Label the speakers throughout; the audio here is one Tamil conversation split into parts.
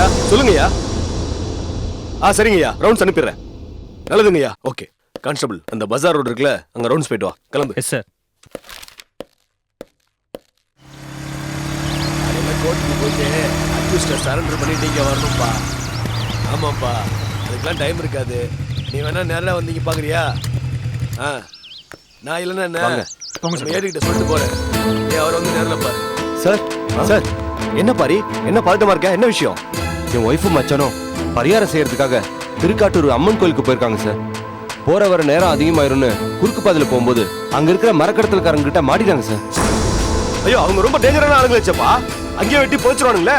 Speaker 1: ஐயா சொல்லுங்கய்யா. சரிங்கய்யா, ரவுண்ட்ஸ் அனுப்பிடுறேன். நல்லதுங்கய்யா. ஓகே கான்ஸ்டபிள், அந்த பஜார் ரோடு இருக்குல்ல, அங்க ரவுண்ட்ஸ் போயிட்டு வா. கிளம்பு.
Speaker 2: Yes sir.
Speaker 1: கோர்ட்டுக்கு போயிட்டு அக்யூஸ்ட சரண்டர் பண்ணிட்டு இங்க வரணும்ப்பா. ஆமாப்பா, அதுக்கெல்லாம் டைம் இருக்காது. நீ வேணா நேரில் வந்தீங்க பாக்குறியா? நான் இல்லைன்னா என்ன ஏறிக்கிட்ட சொல்லிட்டு போறேன். நீ அவர் வந்து நேரில் பாரு.
Speaker 3: சார் சார், என்ன பாரி, என்ன பதட்டமா இருக்க? என்ன விஷயம்? என் ஒய்ஃபும் மச்சானும் பரிகாரம் செய்யறதுக்காக திருக்காட்டூர் அம்மன் கோயிலுக்கு போயிருக்காங்க சார். போற வர நேரம் அதிகமாயிரும்னு குறுக்கு பாதையில போகும்போது அங்க இருக்கிற மரக்கடத்தல்காரங்க கிட்ட மாட்டிட்டாங்க சார்.
Speaker 1: ஐயோ, அவங்க ரொம்ப டேஞ்சரான ஆளுங்க வச்சப்பா. அங்கேயே வெட்டி போச்சுருவானுங்களே.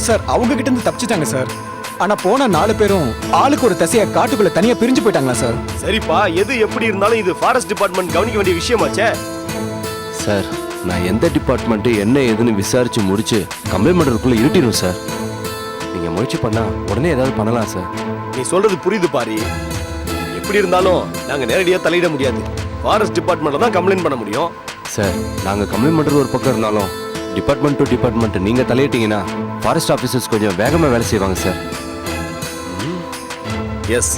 Speaker 4: சார் அவங்க கிட்ட இருந்து தப்பிச்சிட்டாங்க சார். ஆனா போன 4 பேரும் ஆளுக்கு ஒரு தசைய காட்டுக்குள்ள தனியா பிரிஞ்சு போயிட்டாங்களா சார்?
Speaker 1: சரிப்பா, எது எப்படி இருந்தாலும் இது ஃபாரஸ்ட் டிபார்ட்மெண்ட் கவனிக்க வேண்டிய விஷயமாச்சே.
Speaker 3: சார், நான் எந்த டிபார்ட்மெண்ட் என்ன ஏதுன்னு விசாரிச்சு முடிச்சு கம்ப்ளைண்ட் பண்றதுக்குள்ள இருட்டிடும் சார். நீங்க முயற்சி பண்ணா உடனே ஏதாவது பண்ணலாம் சார்.
Speaker 1: நீ சொல்றது புரியுது பாரி. எப்படி இருந்தாலும் நாங்க நேரடியா தலையிட முடியாது. ஃபாரஸ்ட் டிபார்ட்மெண்ட்ல தான் கம்ப்ளைண்ட் பண்ண முடியும்.
Speaker 3: சார், நாங்க கம்ப்ளைண்ட் பண்றது ஒரு பக்கம் இருந்தாலும் டிபார்ட்மெண்ட் டு டிபார்ட்மெண்ட் நீங்க தலையிட்டீங்கன்னா ஃபாரஸ்ட் ஆபீசர்ஸ் கொஞ்சம் வேகமா வேலை செய்வாங்க சார்.
Speaker 1: எஸ்,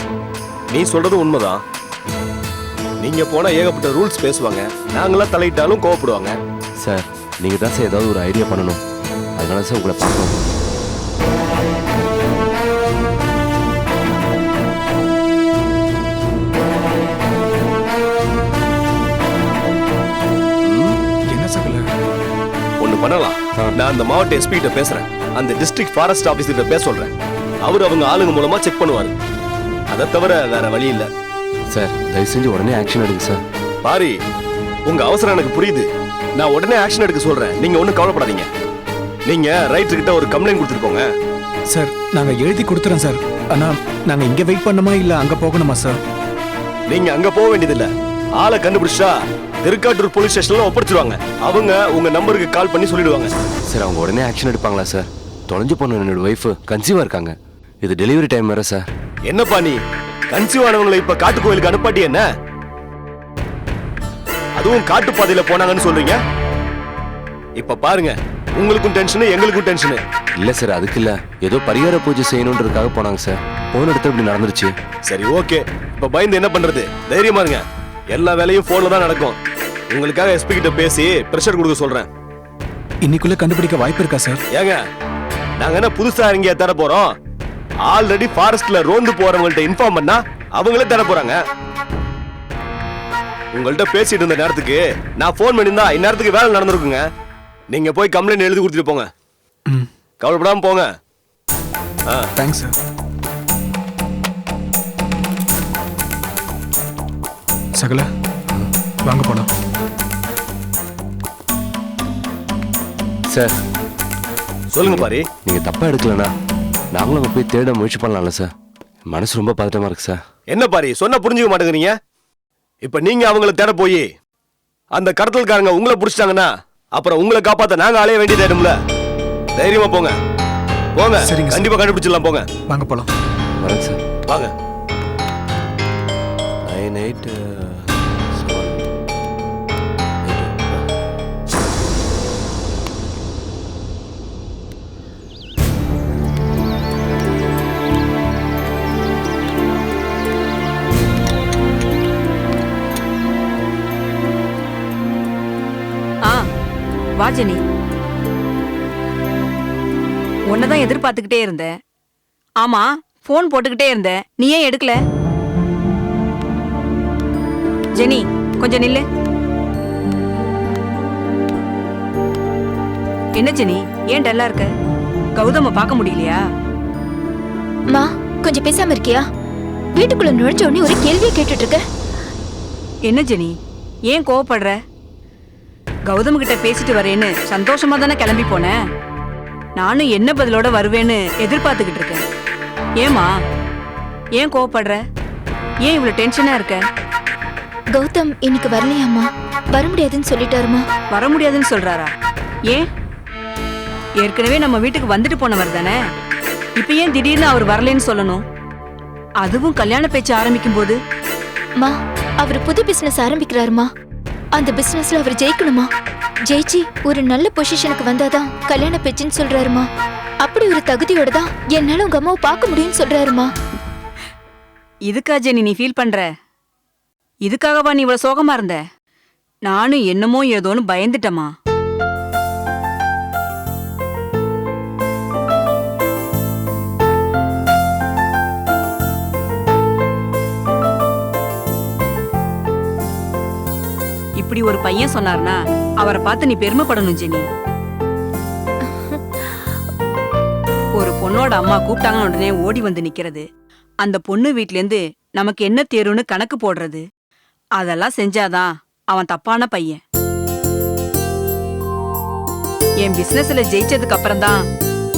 Speaker 1: நீ சொல்றது உண்மைதான். நீங்க போனா ஏகப்பட்ட ரூல்ஸ் பேசுவாங்க. நாங்களாம் தலையிட்டாலும் கோவப்படுவாங்க.
Speaker 3: சார், நீங்க தான் சார் ஏதாவது ஒரு ஐடியா பண்ணணும். அதனால சார் உங்களை பார்க்கணும்.
Speaker 4: என்ன சகல
Speaker 1: ஒண்ணு பண்ணலாம். நான் அந்த மாவட்ட எஸ்பி கிட்ட பேசுறேன். அந்த டிஸ்ட்ரிக்ட் ஃபாரஸ்ட் ஆபீசர் கிட்ட பேச சொல்றேன். அவர் அவங்க ஆளுங்க மூலமா செக் பண்ணுவாரு. அதை தவிர வேற வழி இல்ல.
Speaker 3: சார், தயவு செஞ்சு உடனே ஆக்ஷன் எடுங்க சார்.
Speaker 1: பாரி, உங்க அவசரம் எனக்கு புரியுது. நான் உடனே ஆக்ஷன் எடுக்க சொல்றேன். நீங்க ஒண்ணும் கவலைப்படாதீங்க. நீங்க ரைட்டர் கிட்ட ஒரு கம்ப்ளைண்ட் கொடுத்துருக்கோங்க.
Speaker 4: சார், நாங்க எழுதி கொடுத்துறோம் சார். ஆனா நாங்க இங்க வெயிட் பண்ணணுமா இல்ல அங்க போகணுமா சார்?
Speaker 1: நீங்க அங்க போக வேண்டியதில்ல. ஆளை கண்டுபிடிச்சா திருக்காட்டூர் போலீஸ் ஸ்டேஷன்ல ஒப்படைச்சிருவாங்க. அவங்க உங்க நம்பருக்கு கால் பண்ணி சொல்லிடுவாங்க.
Speaker 3: சார், அவங்க உடனே ஆக்ஷன் எடுப்பாங்களா சார்? தொலைஞ்சு போன என்னோட ஒய்ஃப் கன்சீவா இருக்காங்க. இது டெலிவரி டைம் வேற சார்.
Speaker 1: என்னப்பா நீ கன்சீவ் ஆனவங்களை இப்ப காட்டு கோயிலுக்கு அனுப்பாட்டி என்ன? அதுவும் காட்டு பாதையில போனாங்கன்னு சொல்றீங்க. இப்ப பாருங்க, உங்களுக்கும் டென்ஷனு எங்களுக்கும் டென்ஷனு.
Speaker 3: இல்ல சார், அதுக்கு இல்ல, ஏதோ பரிகார பூஜை செய்யணுன்றதுக்காக போனாங்க சார். போன இடத்துல இப்படி நடந்துருச்சு.
Speaker 1: சரி ஓகே, இப்ப பயந்து என்ன பண்றது? தைரியமா இருங்க. எல்லா வேலையும் போன்ல தான் நடக்கும். உங்களுக்காக எஸ்பி கிட்ட பேசி பிரஷர் கொடுக்க சொல்றேன்.
Speaker 4: இன்னைக்குள்ள கண்டுபிடிக்க வாய்ப்பு இருக்கா சார்?
Speaker 1: ஏங்க, நாங்க என்ன புதுசா இங்க தர போறோம்? ஆல்ரெடி ஃபாரஸ்ட்ல ரோந்து போறவங்கள்ட்ட இன்ஃபார்ம் பண்ணா அவங்களே தர போறாங்க. உங்கள்ட்ட பேசிட்டு இருந்த நேரத்துக்கு நான் போன் பண்ணியிருந்தா இந்நேரத்துக்கு வேலை நடந்திருக்குங்க. நீங்க போய் கம்ப்ளைண்ட் எழுதி கொடுத்துட்டு போங்க. கவலைப்படாம போங்க.
Speaker 4: Thanks sir. சகல வாங்க போலாம்.
Speaker 3: சார்,
Speaker 1: சொல்லுங்க பாரி.
Speaker 3: நீங்க தப்பா எடுக்கலனா நாங்களும் அங்க போய் தேட முயற்சி பண்ணலாம்ல சார்? மனசு ரொம்ப பதட்டமா இருக்கு சார்.
Speaker 1: என்ன பாரி, சொன்னா புரிஞ்சுக்க மாட்டேங்கிறீங்க? இப்ப நீங்க அவங்கள தேட போய் அந்த கடத்தல்காரங்க உங்களை புடிச்சிட்டாங்கன்னா அப்புறம் உங்களை காப்பாத்த நாங்க அலைய வேண்டியதாயிடும்ல. தைரியமா போங்க. போங்க.
Speaker 4: சரிங்க,
Speaker 1: கண்டிப்பா கண்டுபிடிச்சிடலாம். போங்க.
Speaker 4: வாங்க போலாம்.
Speaker 3: வரேன் சார்.
Speaker 1: வாங்க.
Speaker 3: 9, 8, 7.
Speaker 5: வாஜனி, உன்னதான் எதிர்பார்த்துக்கிட்டே இருந்தேன். ஆமா, போன் போட்டுக்கிட்டே இருந்தேன். நீ ஏன் எடுக்கல? ஜெனி, கொஞ்சம் நில்லு. என்ன ஜெனி, ஏன் டல்லா இருக்க? கௌதம பார்க்க முடியலையா?
Speaker 6: மா, கொஞ்சம் பேசாம இருக்கியா? வீட்டுக்குள்ள நுழைஞ்ச உடனே ஒரு கேள்வியை கேட்டுட்டு இருக்க.
Speaker 5: என்ன ஜெனி, ஏன் கோவப்படுற? கௌதம் கிட்ட பேசிட்டு வரேன்னு சந்தோஷமா தானே கிளம்பி போனேன். நானும் என்ன பதிலோட வருவேன்னு எதிர்பார்த்துக்கிட்டு இருக்கேன். ஏமா, ஏன் கோவப்படுற? ஏன் இவ்வளவு டென்ஷனா இருக்க?
Speaker 6: கௌதம் இன்னைக்கு வரலையாம்மா? வர முடியாதுன்னு சொல்லிட்டாருமா.
Speaker 5: வர முடியாதுன்னு சொல்றாரா? ஏன்? ஏற்கனவே நம்ம வீட்டுக்கு வந்துட்டு போனவர் தானே. இப்ப ஏன் திடீர்னு அவர் வரலன்னு சொல்லணும்? அதுவும் கல்யாண பேச்சு ஆரம்பிக்கும் போது.
Speaker 6: மா, அவர் புது பிசினஸ் ஆரம்பிக்கிறாருமா. அந்த பிசினஸ்ல அவர் ஜெயிக்கணுமா? ஜெயிச்சு ஒரு நல்ல பொசிஷனுக்கு வந்தாதான் கல்யாண பேச்சுன்னு சொல்றாருமா. அப்படி ஒரு தகுதியோட தான் என்னால உங்க அம்மாவை பார்க்க முடியும்னு சொல்றாருமா.
Speaker 5: இதுக்கா ஜெனி நீ ஃபீல் பண்ற? இதுக்காகவா நீ இவ்வளவு சோகமா இருந்த? நானும் என்னமோ ஏதோன்னு பயந்துட்டமா. இப்படி ஒரு பையன் சொன்னார்னா அவரை பார்த்து நீ பெருமைப்படணும் ஜெனி. ஒரு பொண்ணோட அம்மா கூப்பிட்டாங்கன்னு உடனே ஓடி வந்து நிக்கிறது, அந்த பொண்ணு வீட்ல இருந்து நமக்கு என்ன தேருன்னு கணக்கு போடுறது, அதெல்லாம் செஞ்சாதான் அவன் தப்பான பையன். என் பிசினஸ்ல ஜெயிச்சதுக்கு அப்புறம் தான்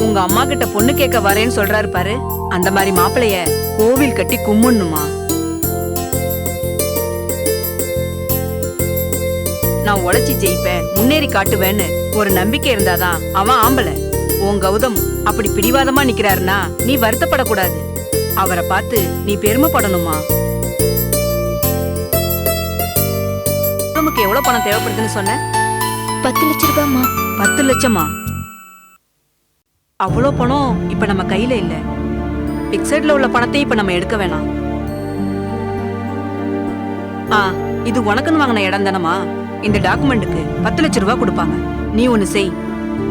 Speaker 5: உங்க அம்மா கிட்ட பொண்ணு கேட்க வரேன்னு சொல்றாரு பாரு, அந்த மாதிரி மாப்பிளைய கோவில் கட்டி கும்பிடணுமா. நான் உழைச்சி ஜெயிப்பேன், முன்னேறி காட்டுவேன்னு ஒரு நம்பிக்கை இருந்தாதான் அவன் ஆம்பளை. உன் கௌதம் அப்படி பிடிவாதமா நிக்கிறாருன்னா நீ வருத்தப்படக்கூடாது, அவரை பார்த்து நீ பெருமைப்படணுமா. கௌதமுக்கு எவ்வளவு பணம் தேவைப்படுதுன்னு சொன்ன?
Speaker 6: 10 லட்சம் ரூபாய்மா.
Speaker 5: 10 லட்சமா? அவ்வளோ பணம் இப்ப நம்ம கையில இல்ல. பிக்சட்ல உள்ள பணத்தை இப்ப நம்ம எடுக்க வேணாம். இது உனக்குன்னு வாங்கின இடம் தானமா? இந்த டாக்குமெண்ட்டுக்கு 10 லட்சம் ரூபாய் கொடுப்பாங்க. நீ ஒண்ணு செய்,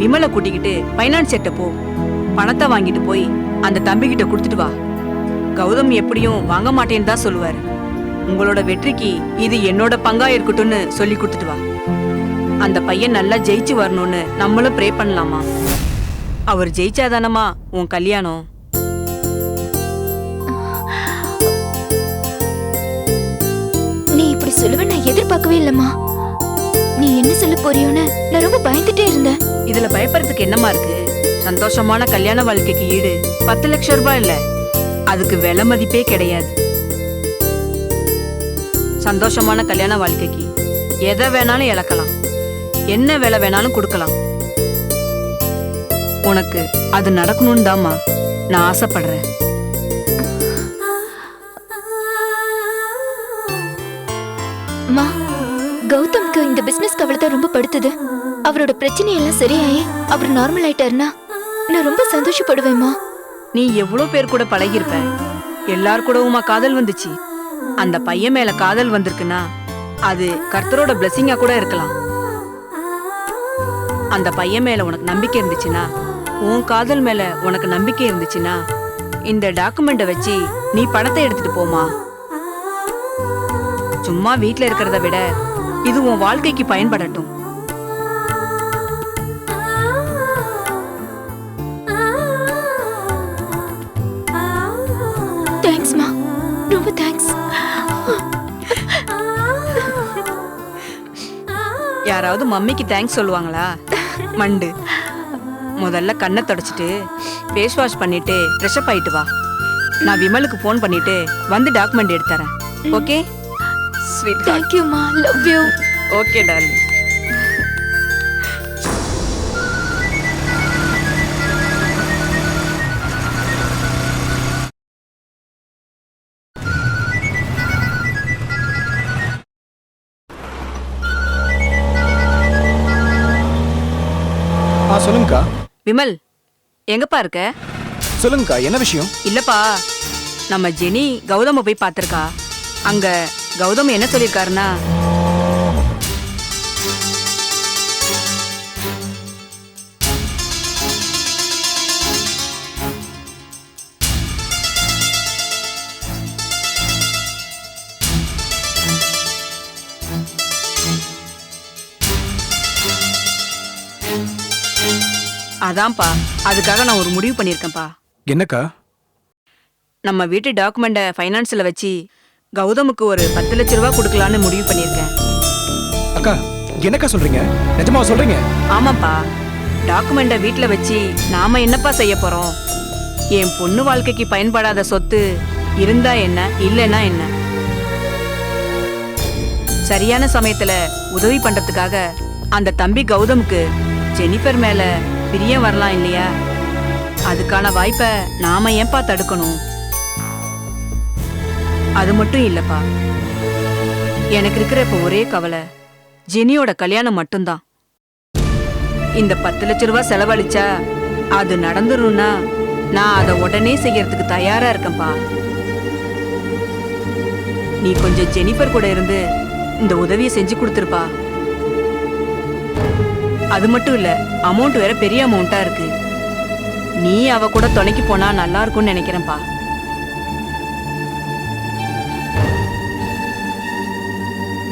Speaker 5: விமலை கூட்டிக்கிட்டு பைனான்ஸ் செட்ட போ, பணத்தை வாங்கிட்டு போய் அந்த தம்பி கிட்ட கொடுத்துட்டு வா. கௌதம் எப்படியும் வாங்க மாட்டேன்னு தான் சொல்லுவாரு. உங்களோட வெற்றிக்கு இது என்னோட பங்கா இருக்கட்டும்னு சொல்லி கொடுத்துட்டு வா. அந்த பையன் நல்லா ஜெயிச்சு வரணும்னு நம்மளும் ப்ரே பண்ணலாமா. அவர் ஜெயிச்சாதானமா உன் கல்யாணம்.
Speaker 6: நீ இப்படி சொல்லுவ நான் எதிர்பார்க்கவே இல்லம்மா. நீ என்ன சொல்ல போறியோன்னு நான் ரொம்ப பயந்துட்டே இருந்தேன்.
Speaker 5: இதுல பயப்படுறதுக்கு என்னமா இருக்கு? சந்தோஷமான கல்யாண வாழ்க்கைக்கு ஈடு 10 லட்சம் ரூபாய் இல்ல, அதுக்கு விலை மதிப்பே கிடையாது. சந்தோஷமான கல்யாண வாழ்க்கைக்கு எதை வேணாலும் இழக்கலாம், என்ன விலை வேணாலும் கொடுக்கலாம். உனக்கு அது நடக்கணும்னு தாம்மா நான் ஆசைப்படுறேன்.
Speaker 6: மா, கௌதம்க்கு இந்த பிசினஸ் கவலை தான் ரொம்ப படுத்துது. அவரோட பிரச்சனை எல்லாம் சரியாயி அவர் நார்மல் ஆயிட்டாருன்னா நான் ரொம்ப சந்தோஷப்படுவேம்மா.
Speaker 5: நீ எவ்வளவு பேர் கூட பழகிருப்ப, எல்லார் கூடவுமா காதல் வந்துச்சு. அந்த பையன் மேல காதல் வந்திருக்குன்னா அது கர்த்தரோட பிளெஸிங்கா கூட இருக்கலாம். அந்த பையன் மேல உனக்கு நம்பிக்கை இருந்துச்சுன்னா, உன் காதல் மேல உனக்கு நம்பிக்கை இருந்துச்சுன்னா, இந்த டாக்குமெண்ட்டை வச்சு நீ பணத்தை எடுத்துட்டு போமா. சும்மா வீட்ல இருக்கிறத விட இது உன் வாழ்க்கைக்கு பயன்படட்டும்.
Speaker 6: தேங்க்ஸ்மா, ரொம்ப தேங்க்ஸ்.
Speaker 5: யாராவது மம்மிக்கு தேங்க்ஸ் சொல்லுவாங்களா? மண்டு. முதல்ல கண்ணை தொடச்சிட்டு ஃபேஸ் வாஷ் பண்ணிட்டு ஃப்ரெஷ் அப் ஆயிட்டு வா. நான் விமலுக்கு ஃபோன் பண்ணிட்டு வந்து டாக்குமெண்ட் எடுத்து தரேன். Okay sweet.
Speaker 6: தேங்க்யூமா, லவ் யூ.
Speaker 5: Okay darling.
Speaker 4: சொல்லுங்கக்கா.
Speaker 5: விமல் எங்கப்பா இருக்க?
Speaker 4: சொல்லுங்கக்கா, என்ன விஷயம்?
Speaker 5: இல்லப்பா, நம்ம ஜெனி கௌதம போய் பார்த்திருக்கா. அங்க கௌதம் என்ன சொல்லிருக்காருன்னா, அதான்ப்பா, அதுக்காக நான் ஒரு முடிவு பண்ணிருக்கேன்ப்பா.
Speaker 4: என்னக்கா?
Speaker 5: நம்ம வீட்டு டாக்குமெண்ட ஃபைனான்ஸ்ல வச்சு கௌதமுக்கு ஒரு 10 லட்சம் ரூபாய் கொடுக்கலான்னு முடிவு பண்ணிருக்கேன்.
Speaker 4: அக்கா, என்னக்கா சொல்றீங்க? நிஜமா சொல்றீங்க?
Speaker 5: ஆமாப்பா, டாக்குமெண்ட வீட்ல வச்சு நாம என்னப்பா செய்ய போறோம்? என் பொண்ணு வாழ்க்கைக்கு பயன்படாத சொத்து இருந்தா என்ன, இல்லைன்னா என்ன? சரியான சமயத்துல உதவி பண்றதுக்காக அந்த தம்பி கௌதமுக்கு ஜெனிஃபர் மேல பிரியம் வரலாம் இல்லையா? அதுக்கான வாய்ப்பை நாம ஏன்பா தடுக்கணும்? அது மட்டும் இல்லப்பா, எனக்கு இருக்கிற இப்ப ஒரே கவலை ஜெனியோட கல்யாணம் மட்டும்தான். இந்த 10 லட்சம் ரூபாய் செலவழிச்சா அது நடந்துரும்னா நான் அதை உடனே செய்யறதுக்கு தயாரா இருக்கேன்ப்பா. நீ கொஞ்சம் ஜெனிஃபர் கூட இருந்து இந்த உதவியை செஞ்சு கொடுத்துருப்பா. அது மட்டும் இல்ல, அமௌண்ட் வேற பெரிய அமௌண்டா இருக்கு. நீ அவ கூட துணைக்கு போனா நல்லா இருக்கும்னு நினைக்கிறேன்ப்பா.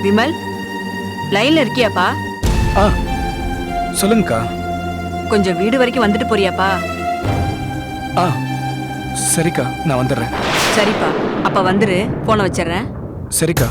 Speaker 5: விமல், லைன்ல இருக்கியாப்பா?
Speaker 4: ஆ சொல்லுங்கக்கா.
Speaker 5: கொஞ்சம் வீடு வரைக்கும் வந்துட்டு போறியாப்பா?
Speaker 4: ஆ சரிக்கா, நான் வந்துடுறேன்.
Speaker 5: சரிப்பா, அப்ப வந்துரு. போன வச்சிடுறேன்.
Speaker 4: சரிக்கா.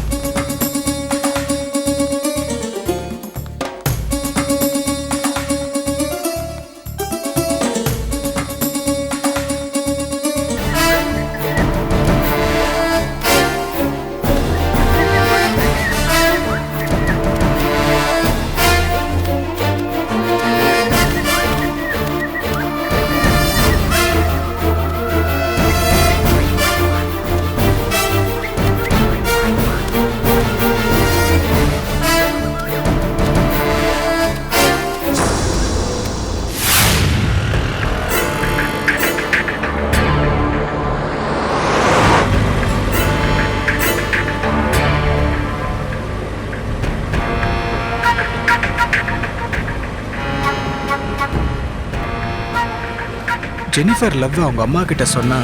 Speaker 4: ஜெனிஃபர் லவ் அவங்க அம்மா கிட்ட சொன்னா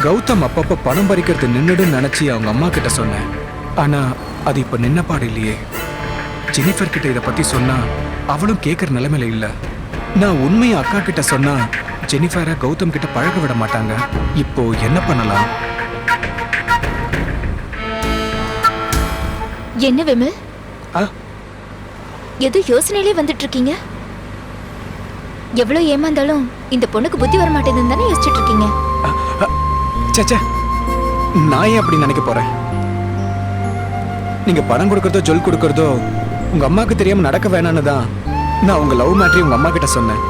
Speaker 4: கௌதம் அப்பப்ப பணம் பறிக்கிறது நின்னுடுன்னு நினைச்சு அவங்க அம்மா கிட்ட சொன்னேன். ஆனா அது இப்ப நின்னப்பாடு இல்லையே. ஜெனிஃபர் கிட்ட இதை பத்தி சொன்னா அவளும் கேட்கற நிலைமையில இல்ல. நான் உண்மையை அக்கா கிட்ட சொன்னா ஜெனிஃபரை கௌதம் கிட்ட பழக விட மாட்டாங்க. இப்போ என்ன பண்ணலாம்?
Speaker 6: என்ன விமல்,
Speaker 4: ஆ
Speaker 6: ஏதோ யோசனையிலே வந்துட்டு இருக்கீங்க? எவ்வளவு ஏமாந்தாலும் இந்த பொண்ணுக்கு புத்தி வர மாட்டேங்குதுன்னு தானே யோசிச்சுட்டு இருக்கீங்க?
Speaker 4: சே, நான் ஏன் அப்படி நினைக்க போறேன்? நீங்க பணம் கொடுக்கறதோ ஜொல் கொடுக்கறதோ உங்க அம்மாக்கு தெரியாம நடக்க வேணான்னு தான் நான் உங்க லவ் மேட்டரி உங்க அம்மா கிட்ட சொன்னேன்.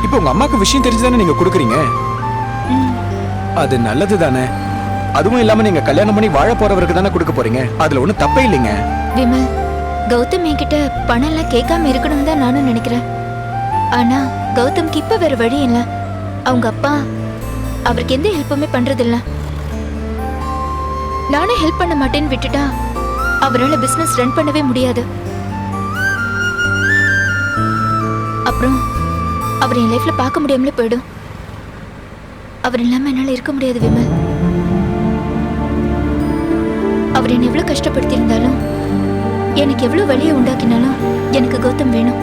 Speaker 4: இப்போ உங்க அம்மாக்கு விஷயம் தெரிஞ்சுதானே நீங்க கொடுக்குறீங்க. அது நல்லது தானே. அதுவும் இல்லாம நீங்க கல்யாணம் பண்ணி வாழ போறவருக்கு தானே கொடுக்க போறீங்க. அதுல ஒண்ணும் தப்பே இல்லைங்க.
Speaker 6: விமல், கௌதம் என்கிட்ட பணம் எல்லாம் கேட்காம இருக்கணும் தான் நானும் நினைக்கிறேன். ஆனா கௌதம்க்கு இப்ப வேற வழி இல்ல. அவங்க அப்பா அவருக்கு எந்த ஹெல்ப்புமே பண்றது இல்ல. நானே ஹெல்ப் பண்ண மாட்டேன்னு விட்டுட்டா அவரால் பிசினஸ் ரன் பண்ணவே முடியாது. அப்புறம் அவர் என் லைஃப்ல பார்க்க முடியாமலே போயிடும். அவர் இல்லாம என்னால இருக்க முடியாது விமல். அவர் என்னை எவ்வளவு கஷ்டப்படுத்தி இருந்தாலும், எனக்கு எவ்வளவு வலியை உண்டாக்கினாலும் எனக்கு கௌதம் வேணும்.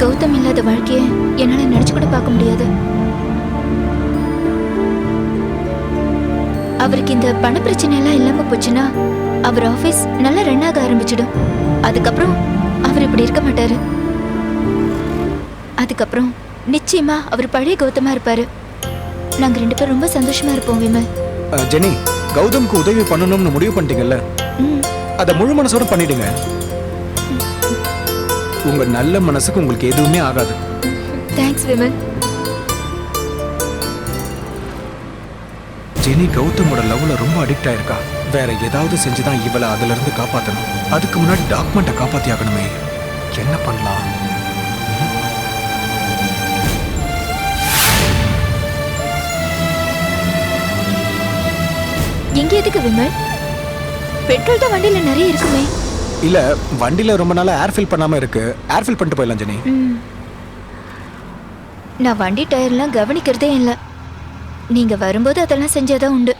Speaker 6: கௌதம் இல்லாத வாழ்க்கையை என்னால நினைச்சு கூட பார்க்க முடியாது. அவருக்கு இந்த பண பிரச்சனை எல்லாம் இல்லாம போச்சுன்னா அவர் ஆபீஸ் நல்லா ரன் ஆக ஆரம்பிச்சிடும். அதுக்கப்புறம் அவர் இப்படி இருக்க மாட்டாரு. அதுக்கப்புறம் நிச்சயமா அவர் பழைய கௌதமா இருப்பாரு. நாங்க 2 பேரும் ரொம்ப சந்தோஷமா இருப்போம் விமல்.
Speaker 4: ஜெனி, கௌதம்க்கு உதவி பண்ணணும்னு முடிவு பண்ணிட்டீங்கல்ல, அதை முழு மனசோட பண்ணிடுங்க. உங்க நல்ல மனசுக்கு உங்களுக்கு எதுவுமே ஆகாது.
Speaker 6: தேங்க்ஸ் விமல்.
Speaker 4: ஜெனி கௌதமோட லவ்ல ரொம்ப அடிக்ட் ஆயிருக்கா. வேற ஏதாவது செஞ்சுதான் இவளை அதுல இருந்து காப்பாத்தணும். அதுக்கு முன்னாடி டாக்குமெண்ட்டை காப்பாத்தி ஆகணுமே. என்ன பண்ணலாம்?
Speaker 6: எங்க எதுக்கு விமல்? பெட்ரோல் தான் வண்டியில நிறைய இருக்குமே.
Speaker 4: இல்ல, வண்டியில ரொம்ப நாளா ஏர் ஃபில் பண்ணாம இருக்கு. ஏர் ஃபில் பண்ணிட்டு போயிடலாம் ஜெனி.
Speaker 6: நான் வண்டி டயர்லாம் கவனிக்கிறதே இல்லை. நீங்க வரும்போது அதெல்லாம் செஞ்சாதான் உண்டு.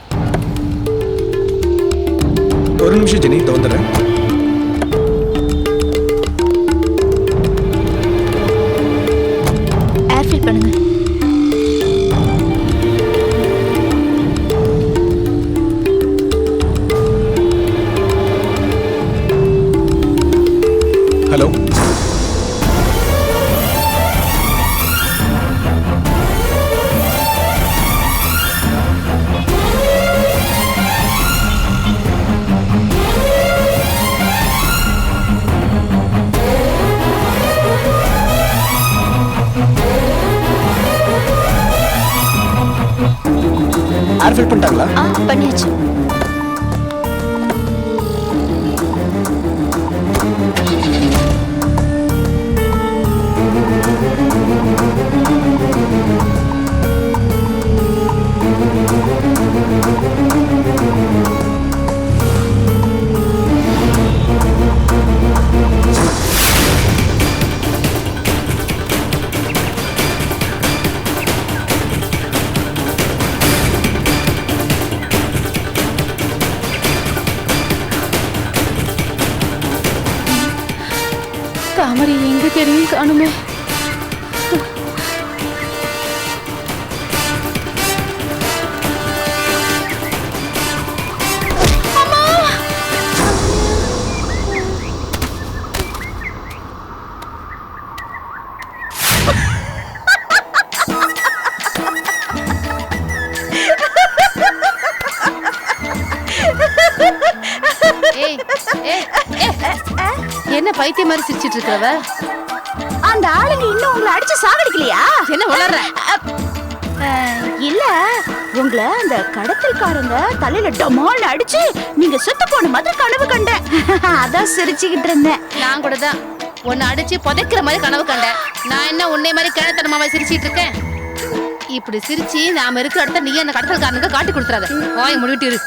Speaker 4: ஒரு நிமிஷம் ஜெனி, தோந்துறேன்.
Speaker 6: ஏர் ஃபில் பண்ணுங்க.
Speaker 4: ஹலோ, ஏர் ஃபில் பண்ணிட்டாங்களா?
Speaker 6: பண்ணியாச்சு.
Speaker 2: அவரை எங்க தெரியும் காணுமே. ஏய், ஏய், ஏய், என்ன பைத்தியம் மாதிரி சிரிச்சிட்டு இருக்கவ?
Speaker 7: அந்த ஆளுங்க இன்னும் உங்களை அடிச்சு சாகடிக்கலையா?
Speaker 2: என்ன வளர்ற?
Speaker 7: இல்ல, உங்களை அந்த கடத்தல்காரங்க தலையில டமால் அடிச்சு நீங்க செத்து போன மாதிரி கனவு கண்டேன். அதான் சிரிச்சுக்கிட்டு இருந்தேன்.
Speaker 2: நான் கூட தான் உன்னை அடிச்சு புதைக்கிற மாதிரி கனவு கண்டேன். நான் என்ன உன்னை மாதிரி கிழத்தனமாவா சிரிச்சிட்டு இருக்கேன்? இப்படி சிரிச்சு நாம இருக்கிற இடத்த நீ அந்த கடத்தல்காரனுக்கு காட்டி கொடுத்துறாத. வாய் முடிவிட்டு இரு.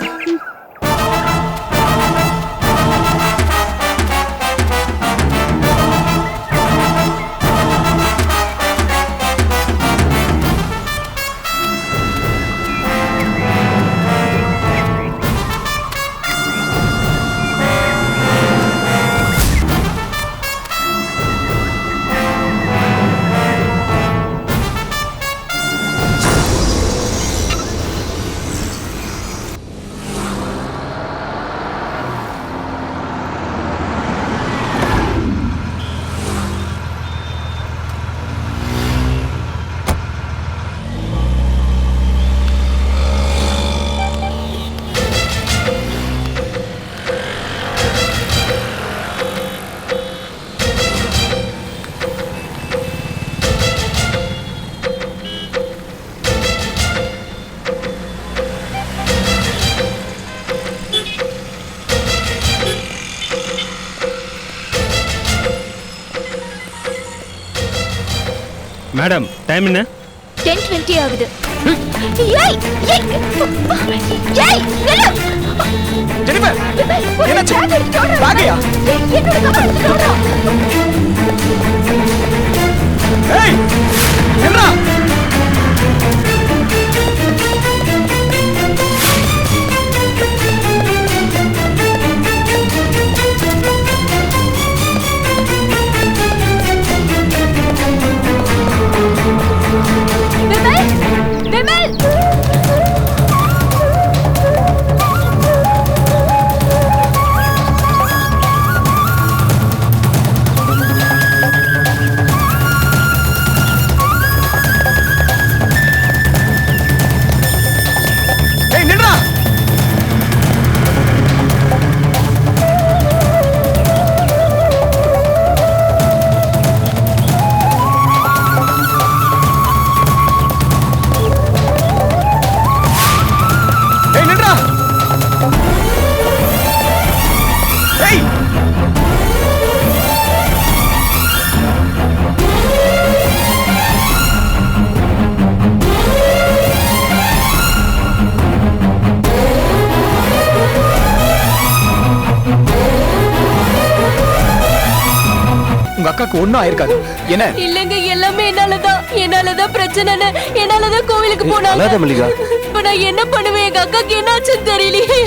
Speaker 8: மேடம் டைம் என்ன?
Speaker 6: 10:20 ஆகுது. ஏய் ஏய் ஏய் நில்லு.
Speaker 4: ஜெனிஃபர், என்னாச்சு?
Speaker 6: என்னோட
Speaker 4: பாக்கையா?
Speaker 6: கவர் எடுத்துட்டு
Speaker 4: ஏய், என்னடா?
Speaker 6: விமல் விமல்
Speaker 4: ஏய், நில்றா. ஏய், நில்றா. ஏய். உங்க அக்காக்கு ஒண்ணும் ஆயிருக்காது. என்ன?
Speaker 2: இல்லங்க, எல்லாமே என்னாலதான் பிரச்சனை. என்னாலதான் கோவிலுக்கு
Speaker 3: அழாத மல்லிகா.
Speaker 2: இப்ப நான் என்ன பண்ணுவேன்? எங்க அக்காக்கு என்னாச்சுன்னு தெரியலையே.